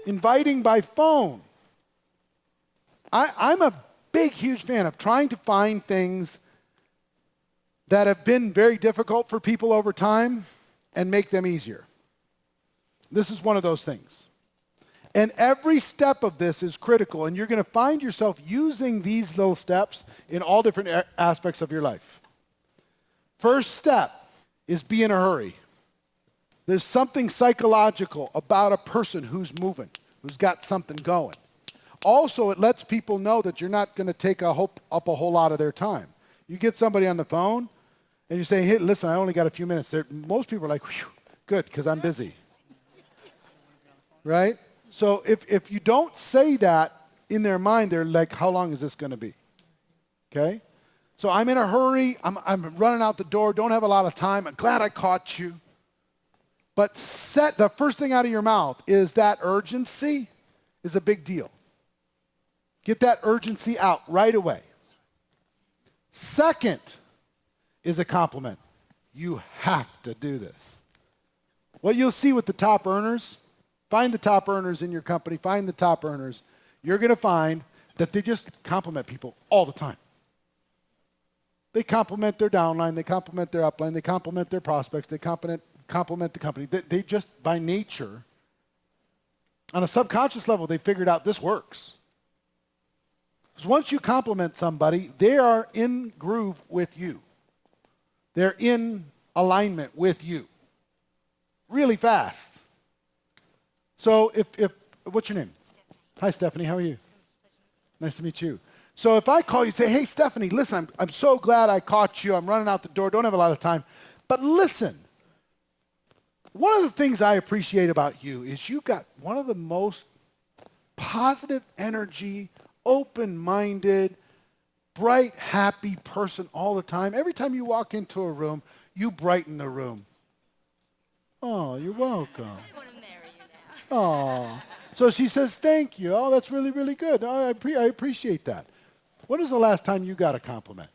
Inviting by phone. I'm a big, huge fan of trying to find things that have been very difficult for people over time and make them easier. This is one of those things. And every step of this is critical, and you're going to find yourself using these little steps in all different aspects of your life. First step is be in a hurry. There's something psychological about a person who's moving, who's got something going. Also, it lets people know that you're not going to take up a whole lot of their time. You get somebody on the phone, and you say, hey, listen, I only got a few minutes. Most people are like, whew, good, because I'm busy. Right? So if you don't say that in their mind, they're like, how long is this going to be? Okay? So I'm in a hurry. I'm running out the door. Don't have a lot of time. I'm glad I caught you. But the first thing out of your mouth is that urgency is a big deal. Get that urgency out right away. Second is a compliment. You have to do this. What you'll see with the top earners, find the top earners in your company, find the top earners, you're going to find that they just compliment people all the time. They compliment their downline, they compliment their upline, they compliment their prospects, they compliment the company. They just, by nature, on a subconscious level, they figured out this works. Because once you compliment somebody, they are in groove with you. They're in alignment with you. Really fast. So what's your name? Stephanie. Hi, Stephanie. How are you? Nice to meet you. So if I call you and say, hey, Stephanie, listen, I'm so glad I caught you. I'm running out the door. Don't have a lot of time. But listen, one of the things I appreciate about you is you got one of the most positive energy, open-minded, bright, happy person all the time. Every time you walk into a room, you brighten the room. Oh, you're welcome. I want to marry you now. Oh. So she says, thank you. Oh, that's really, really good. Oh, I appreciate that. When was the last time you got a compliment?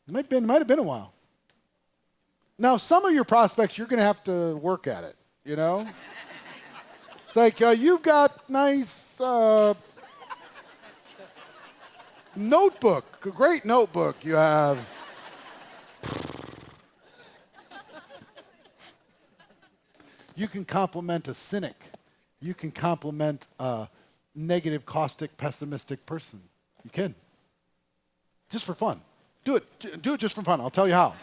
It might have been a while. Now, some of your prospects, you're going to have to work at it, you know? It's like, you've got nice notebook, a great notebook you have. You can compliment a cynic. You can compliment a negative, caustic, pessimistic person. You can. Just for fun. Do it just for fun. I'll tell you how.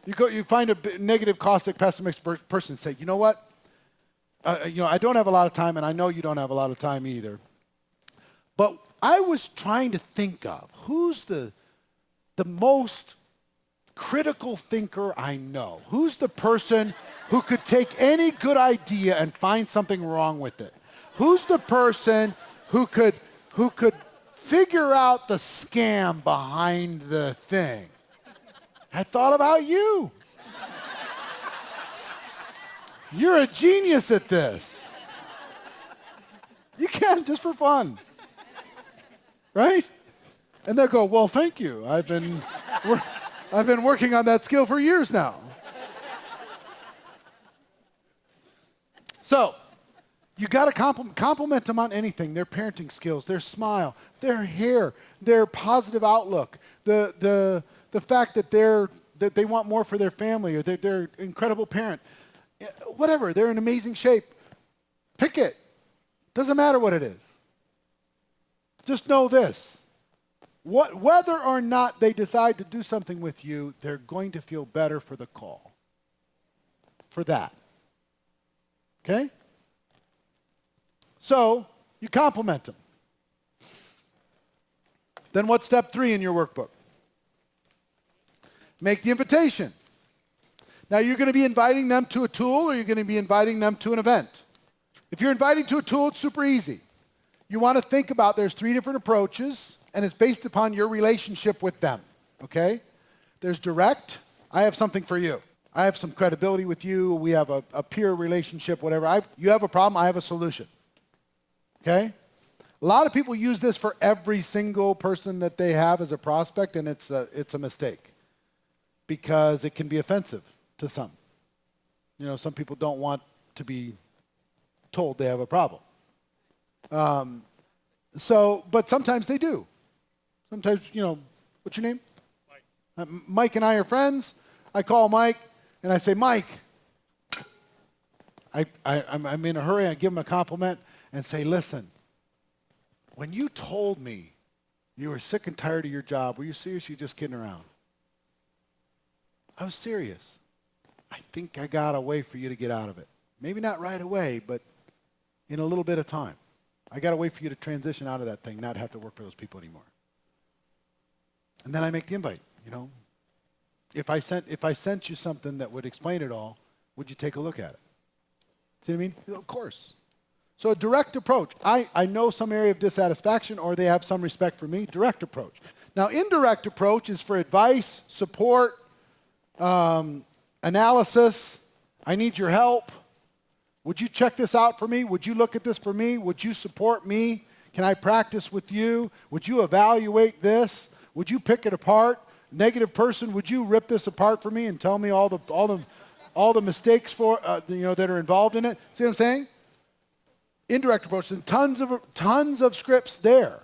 You find a negative, caustic, pessimistic person and say, you know what? I don't have a lot of time, and I know you don't have a lot of time either. But I was trying to think of who's the most critical thinker I know. Who's the person who could take any good idea and find something wrong with it? Who's the person who could figure out the scam behind the thing? I thought about you. You're a genius at this. You can, just for fun. Right? And they'll go, well, thank you. I've been working on that skill for years now. So, you got to compliment them on anything. Their parenting skills, their smile, their hair, their positive outlook, the fact that they want more for their family, or they're an incredible parent. Whatever, they're in amazing shape. Pick it. Doesn't matter what it is. Just know this. Whether or not they decide to do something with you, they're going to feel better for the call. For that. Okay? So, you compliment them. Then what's step 3 in your workbook? Make the invitation. Now, you're going to be inviting them to a tool, or you're going to be inviting them to an event. If you're inviting to a tool, it's super easy. You want to think about there's 3 different approaches, and it's based upon your relationship with them, okay? There's direct. I have something for you. I have some credibility with you. We have a peer relationship, whatever. You have a problem, I have a solution, okay? A lot of people use this for every single person that they have as a prospect, and it's a mistake because it can be offensive to some. You know, some people don't want to be told they have a problem. But sometimes they do. Sometimes, what's your name? Mike. Mike and I are friends. I call Mike and I say, Mike, I'm in a hurry. I give him a compliment and say, listen, when you told me you were sick and tired of your job, were you serious? You just kidding around? I was serious. I think I got a way for you to get out of it. Maybe not right away, but in a little bit of time. I got a way for you to transition out of that thing, not have to work for those people anymore. And then I make the invite, If I sent you something that would explain it all, would you take a look at it? See what I mean? Of course. So a direct approach. I know some area of dissatisfaction or they have some respect for me. Direct approach. Now, indirect approach is for advice, support, analysis. I need your help. Would you check this out for me? Would you look at this for me? Would you support me? Can I practice with you? Would you evaluate this? Would you pick it apart? Negative person, would you rip this apart for me and tell me all the mistakes that are involved in it? See what I'm saying? Indirect approach, and tons of scripts there.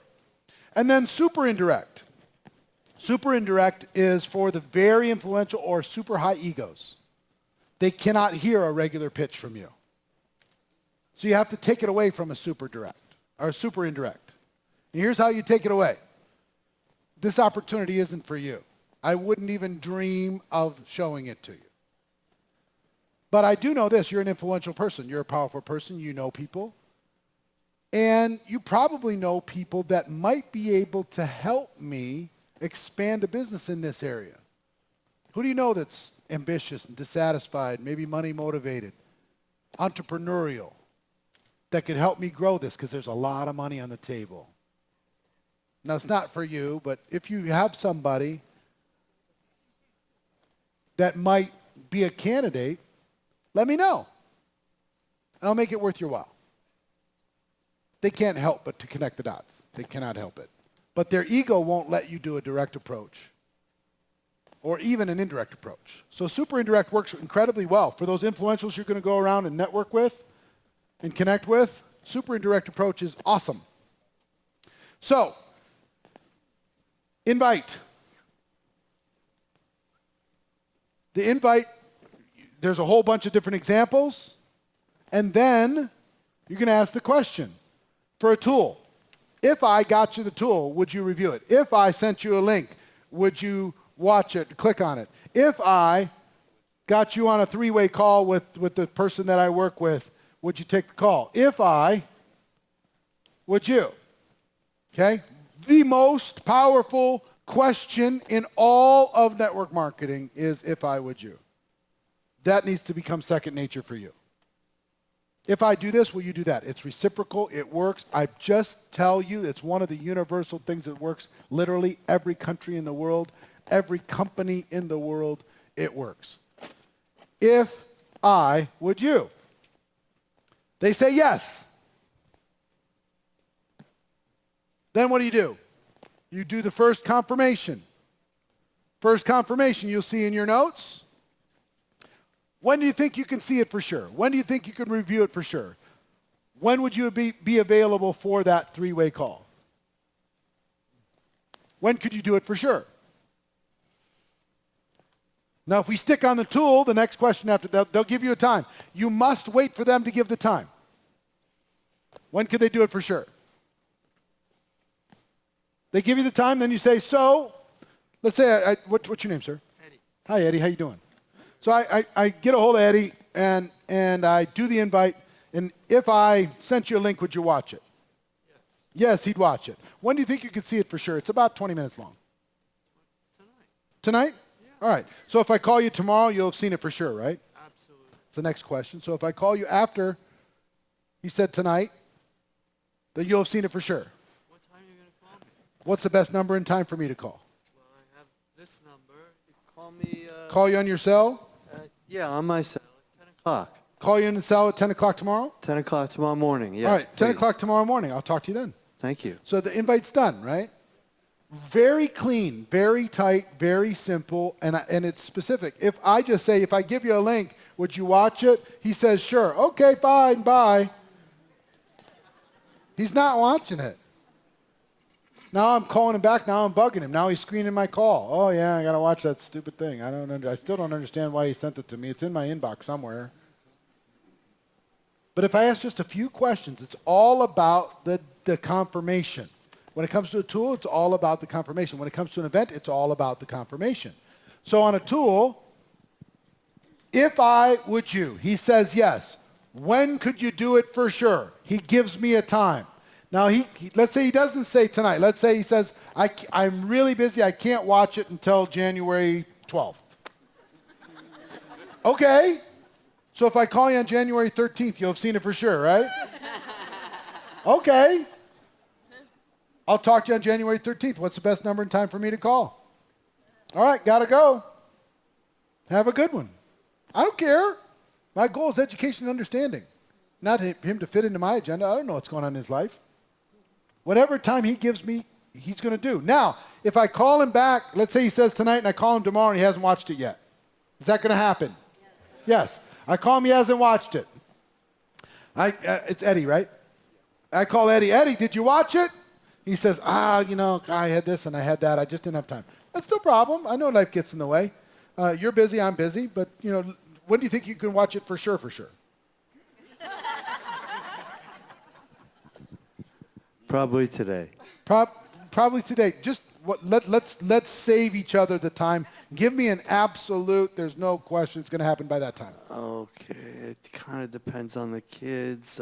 And then super indirect. Super indirect is for the very influential or super high egos. They cannot hear a regular pitch from you. So you have to take it away from a super direct or super indirect. And here's how you take it away. This opportunity isn't for you. I wouldn't even dream of showing it to you. But I do know this, you're an influential person. You're a powerful person. You know people. And you probably know people that might be able to help me expand a business in this area. Who do you know that's ambitious and dissatisfied, maybe money motivated, entrepreneurial, that could help me grow this because there's a lot of money on the table? Now, it's not for you, but if you have somebody that might be a candidate, let me know. And I'll make it worth your while. They can't help but to connect the dots. They cannot help it. But their ego won't let you do a direct approach or even an indirect approach. So super indirect works incredibly well. For those influentials you're going to go around and network with and connect with, super indirect approach is awesome. So, invite. The invite, there's a whole bunch of different examples. And then you're going to ask the question for a tool. If I got you the tool, would you review it? If I sent you a link, would you watch it, click on it? If I got you on a three-way call with the person that I work with, would you take the call? If I, would you? Okay? The most powerful question in all of network marketing is if I, would you? That needs to become second nature for you. If I do this, will you do that? It's reciprocal. It works. I just tell you, it's one of the universal things that works. Literally every country in the world, every company in the world, it works. If I, would you? They say yes. Then what do? You do the first confirmation. First confirmation you'll see in your notes. When do you think you can see it for sure? When do you think you can review it for sure? When would you be available for that three-way call? When could you do it for sure? Now, if we stick on the tool, the next question after that, they'll give you a time. You must wait for them to give the time. When could they do it for sure? They give you the time, then you say, so, let's say, what's your name, sir? Eddie. Hi, Eddie, how you doing? So I get a hold of Eddie, and I do the invite, and if I sent you a link, would you watch it? Yes. Yes, he'd watch it. When do you think you could see it for sure? It's about 20 minutes long. Tonight? Yeah. All right. So if I call you tomorrow, you'll have seen it for sure, right? Absolutely. It's the next question. So if I call you after he said tonight, then you'll have seen it for sure. What time are you going to call me? What's the best number and time for me to call? Well, I have this number. You can call me. Call you on your cell? Yeah, on my cell at 10 o'clock. Call you in the cell at 10 o'clock tomorrow? 10 o'clock tomorrow morning, yes. All right, 10 please. o'clock tomorrow morning. I'll talk to you then. Thank you. So the invite's done, right? Very clean, very tight, very simple, and it's specific. If I just say, if I give you a link, Would you watch it? He says, sure. Okay, fine, bye. He's not watching it. Now I'm calling him back. Now I'm bugging him. Now he's screening my call. Oh, yeah, I got to watch that stupid thing. I still don't understand why he sent it to me. It's in my inbox somewhere. But if I ask just a few questions, it's all about the confirmation. When it comes to a tool, it's all about the confirmation. When it comes to an event, it's all about the confirmation. So on a tool, if I would you, he says yes. When could you do it for sure? He gives me a time. Now, let's say he doesn't say tonight. Let's say he says, I'm really busy. I can't watch it until January 12th. Okay. So if I call you on January 13th, you'll have seen it for sure, right? Okay. I'll talk to you on January 13th. What's the best number and time for me to call? All right, got to go. Have a good one. I don't care. My goal is education and understanding, not him to fit into my agenda. I don't know what's going on in his life. Whatever time he gives me, he's going to do. Now, if I call him back, let's say he says tonight and I call him tomorrow and he hasn't watched it yet. Is that going to happen? Yes. I call him, he hasn't watched it. It's Eddie, right? I call Eddie. Eddie, did you watch it? He says, I had this and I had that. I just didn't have time. That's no problem. I know life gets in the way. You're busy, I'm busy, but, when do you think you can watch it for sure? Probably today. Probably today. Just let's save each other the time. Give me an absolute, there's no question it's going to happen by that time. Okay, it kind of depends on the kids.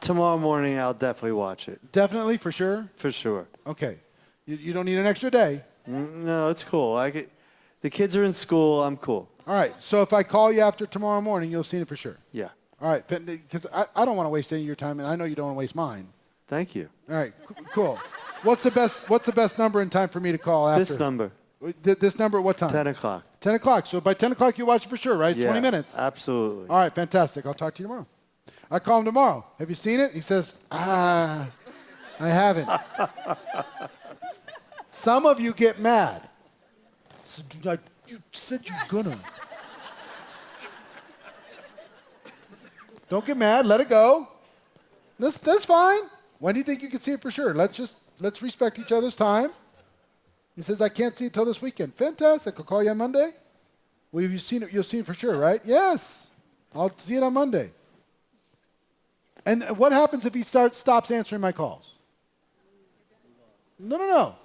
Tomorrow morning, I'll definitely watch it. Definitely, for sure? For sure. Okay. You don't need an extra day? No, it's cool. The kids are in school. I'm cool. All right. So if I call you after tomorrow morning, you'll see it for sure? Yeah. All right. Because I don't want to waste any of your time, and I know you don't want to waste mine. Thank you. All right. Cool. What's the best number and time for me to call after? This number. This number at what time? 10 o'clock. 10 o'clock. So by 10 o'clock, you watch it for sure, right? Yeah, 20 minutes. Absolutely. All right. Fantastic. I'll talk to you tomorrow. I call him tomorrow. Have you seen it? He says, I haven't. Some of you get mad. You said you're gonna. Don't get mad. Let it go. That's fine. When do you think you can see it for sure? Let's respect each other's time. He says, I can't see it till this weekend. Fantastic. I'll call you on Monday. Well, you've seen it. You'll see it for sure, right? Yes. I'll see it on Monday. And what happens if he stops answering my calls? No.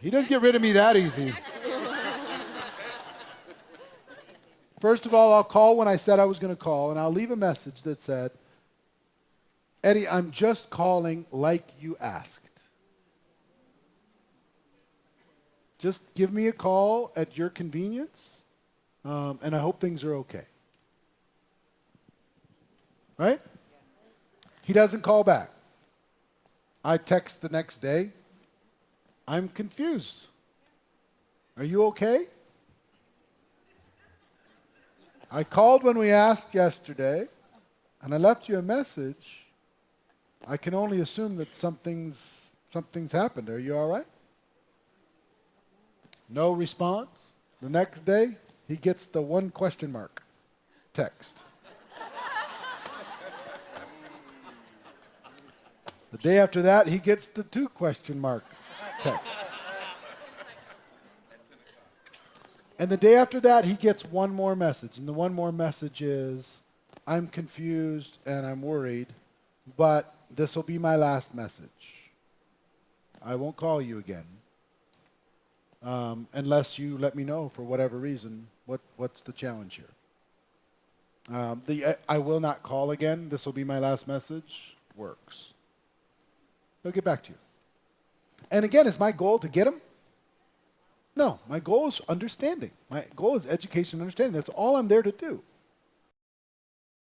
He doesn't get rid of me that easy. First of all, I'll call when I said I was going to call, and I'll leave a message that said, Eddie, I'm just calling like you asked. Just give me a call at your convenience, and I hope things are okay. Right? He doesn't call back. I text the next day. I'm confused. Are you okay? I called when we asked yesterday, and I left you a message. I can only assume that something's happened. Are you all right? No response. The next day, he gets the one question mark text. The day after that, he gets the 2 question mark text. And the day after that, he gets one more message. And the one more message is, I'm confused and I'm worried, but this will be my last message. I won't call you again unless you let me know for whatever reason what's the challenge here. I will not call again. This will be my last message. Works. He'll get back to you. And again, is my goal to get him? No, my goal is understanding. My goal is education and understanding. That's all I'm there to do.